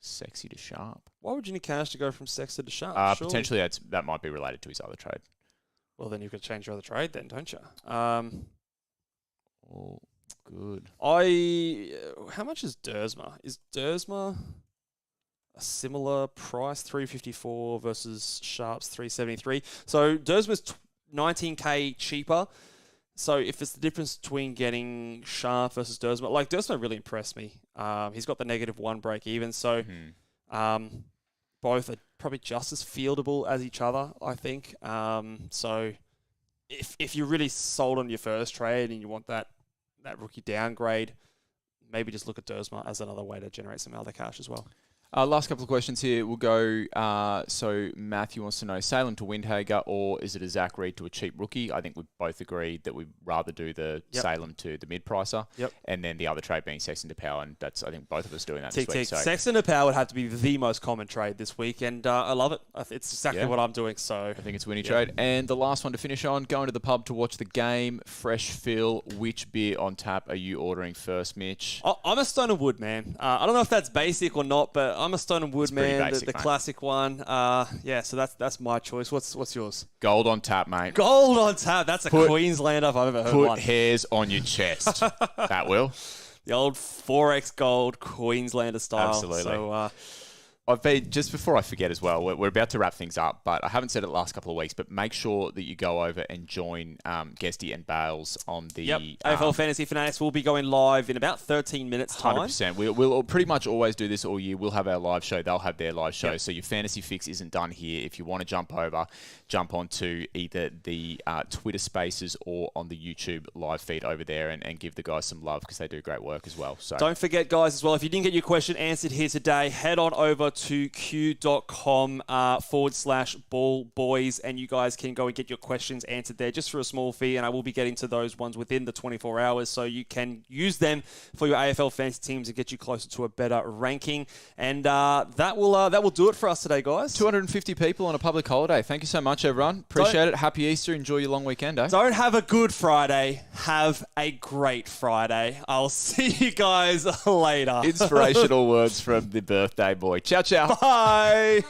Sexy to sharp. Why would you need cash to go from sexy to sharp? Surely. Potentially that might be related to his other trade. Well, then you've got to change your other trade then, don't you? Oh, good. How much is Dersma? Is Dersma a similar price, 354 versus Sharp's 373? So Dersma's 19k cheaper. So if it's the difference between getting Sharp versus Dersma, like Dersma really impressed me. He's got the -1 break even, so both are probably just as fieldable as each other, I think. So if you're really sold on your first trade and you want that rookie downgrade, maybe just look at Dersma as another way to generate some other cash as well. Last couple of questions here. We'll go. So Matthew wants to know Salem to Windhager, or is it a Zach Reed to a cheap rookie? I think we both agreed that we'd rather do the Salem to the mid-pricer. Yep. And then the other trade being Sexton to Power, and that's, I think, both of us doing that this week. So. Sexton to Power would have to be the most common trade this week, and I love it. It's exactly what I'm doing. So I think it's winning trade. And the last one to finish on, going to the pub to watch the game, fresh fill. Which beer on tap are you ordering first, Mitch? I'm a Stone and Wood man. I don't know if that's basic or not, but I'm a Stone and Wood man, basic, the classic one. So that's my choice. What's yours? Gold on tap, mate. Gold on tap. That's a Queenslander if I've ever heard one. Put hairs on your chest. That will. The old 4X Gold Queenslander style. Absolutely. So, I've been, just before I forget as well, we're about to wrap things up, but I haven't said it the last couple of weeks, but make sure that you go over and join Guesty and Bales on the... AFL Fantasy Fanatics will be going live in about 13 minutes time. 100%. We'll pretty much always do this all year. We'll have our live show. They'll have their live show. So your fantasy fix isn't done here. If you want to jump onto either the Twitter Spaces or on the YouTube live feed over there and give the guys some love because they do great work as well. So don't forget, guys, as well, if you didn't get your question answered here today, head on over to q.com/ballboys, and you guys can go and get your questions answered there just for a small fee, and I will be getting to those ones within the 24 hours, so you can use them for your AFL fantasy teams and get you closer to a better ranking. And that will do it for us today, guys. 250 people on a public holiday. Thank you so much, everyone. Appreciate it. Happy Easter. Enjoy your long weekend, eh? Don't have a good Friday. Have a great Friday. I'll see you guys later. Inspirational words from the birthday boy. Ciao, ciao. Bye.